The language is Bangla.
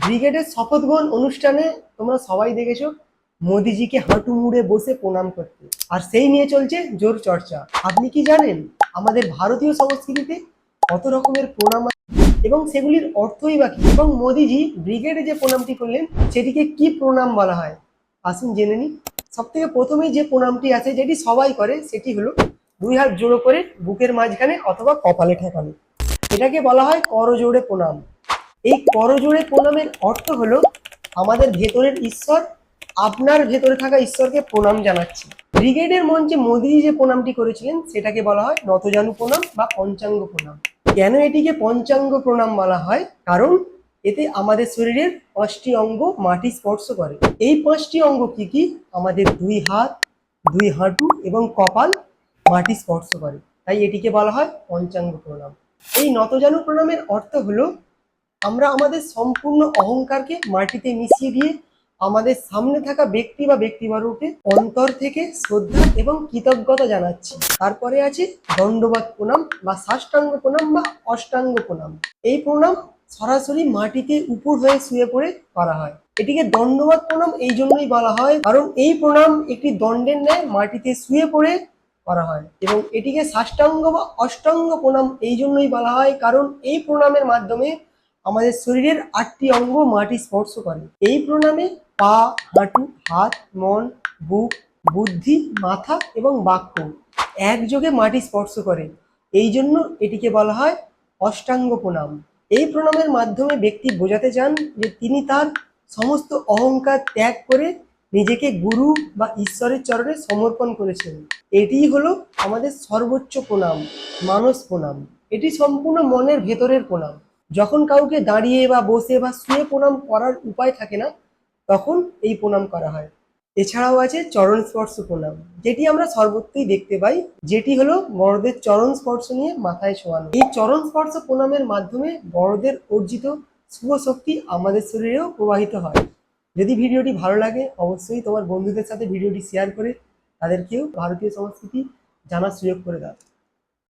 ব্রিগেডের শপথ গ্রহণ অনুষ্ঠানে তোমরা সবাই দেখেছো মোদিজিকে হাঁটু মুড়ে বসে প্রণাম করতে, আর সেই নিয়ে চলছে জোর চর্চা। আপনি কি জানেন আমাদের ভারতীয় সংস্কৃতিতে কত রকমের প্রণাম আছে এবং সেগুলির অর্থই বা কি? এবং মোদিজি ব্রিগেডে যে প্রণামটি করলেন সেটিকে কি প্রণাম বলা হয়, আসুন জেনে নিই। সব থেকে প্রথমেই যে প্রণামটি আছে যেটি সবাই করে সেটি হলো দুই হাত জোড়ো করে বুকের মাঝখানে অথবা কপালে ঠেকানো। এটাকে বলা হয় করজোড়ে প্রণাম। এই করজোড়ে প্রণামের অর্থ হলো আমাদের ভেতরের ঈশ্বর, আপনার ভেতরে থাকা ঈশ্বরকে প্রণাম জানাচ্ছি। ব্রিগেডের মঞ্চে মোদিজি যে প্রণামটি করেছিলেন সেটাকে বলা হয় নতজানু প্রণাম বা পঞ্চাঙ্গ প্রণাম। কেন এটিকে পঞ্চাঙ্গ প্রণাম বলা হয়? কারণ এতে আমাদের শরীরের 5টি অঙ্গ মাটি স্পর্শ করে। এই 5টি অঙ্গ কি কি? আমাদের দুই হাত, দুই হাঁটু এবং কপাল মাটি স্পর্শ করে, তাই এটিকে বলা হয় পঞ্চাঙ্গ প্রণাম। এই নতজানু প্রণামের অর্থ হলো আমরা আমাদের সম্পূর্ণ অহংকারকে মাটিতে মিশিয়ে দিয়ে আমাদের সামনে থাকা ব্যক্তি বা ব্যক্তিবর্গকে অন্তর থেকে শ্রদ্ধা এবং কৃতজ্ঞতা জানাচ্ছি। তারপরে আছে দণ্ডবাদ প্রণাম বা সাষ্টাঙ্গ প্রণাম বা অষ্টাঙ্গ প্রণাম। এই প্রণাম সরাসরি মাটিতে উপর হয়ে শুয়ে পড়ে করা হয়। এটিকে দণ্ডবাদ প্রণাম এই জন্যই বলা হয় কারণ এই প্রণাম একটি দণ্ডের ন্যায় মাটিতে শুয়ে পড়ে করা হয়, এবং এটিকে সাষ্টাঙ্গ বা অষ্টাঙ্গ প্রণাম এই জন্যই বলা হয় কারণ এই প্রণামের মাধ্যমে আমাদের শরীরের 8টি অঙ্গ মাটি স্পর্শ করে। এই প্রণামে পা, হাঁটু, হাত, মন, বুক, বুদ্ধি, মাথা এবং বাক্য একযোগে মাটি স্পর্শ করে। এই জন্য এটিকে বলা হয় অষ্টাঙ্গ প্রণাম। এই প্রণামের মাধ্যমে ব্যক্তি বোঝাতে চান যে তিনি তার সমস্ত অহংকার ত্যাগ করে নিজেকে গুরু বা ঈশ্বরের চরণে সমর্পণ করেছেন। এটিই হলো আমাদের সর্বোচ্চ প্রণাম, মানস প্রণাম। এটি সম্পূর্ণ মনের ভেতরের প্রণাম। যখন কাউকে দাঁড়িয়ে বা বসে বা শুয়ে প্রণাম করার উপায় থাকে না, তখন এই প্রণাম করা হয়। এছাড়াও আছে চরণ স্পর্শ প্রণাম, যেটি আমরা সর্বত্রই দেখতে পাই, যেটি হলো বড়দের চরণ স্পর্শ নিয়ে মাথায় ছোঁয়ানো। এই চরণ স্পর্শ প্রণামের মাধ্যমে বড়দের অর্জিত শুভ শক্তি আমাদের শরীরেও প্রবাহিত হয়। যদি ভিডিওটি ভালো লাগে অবশ্যই তোমার বন্ধুদের সাথে ভিডিওটি শেয়ার করে তাদেরকেও ভারতীয় সংস্কৃতি জানার সুযোগ করে দাও।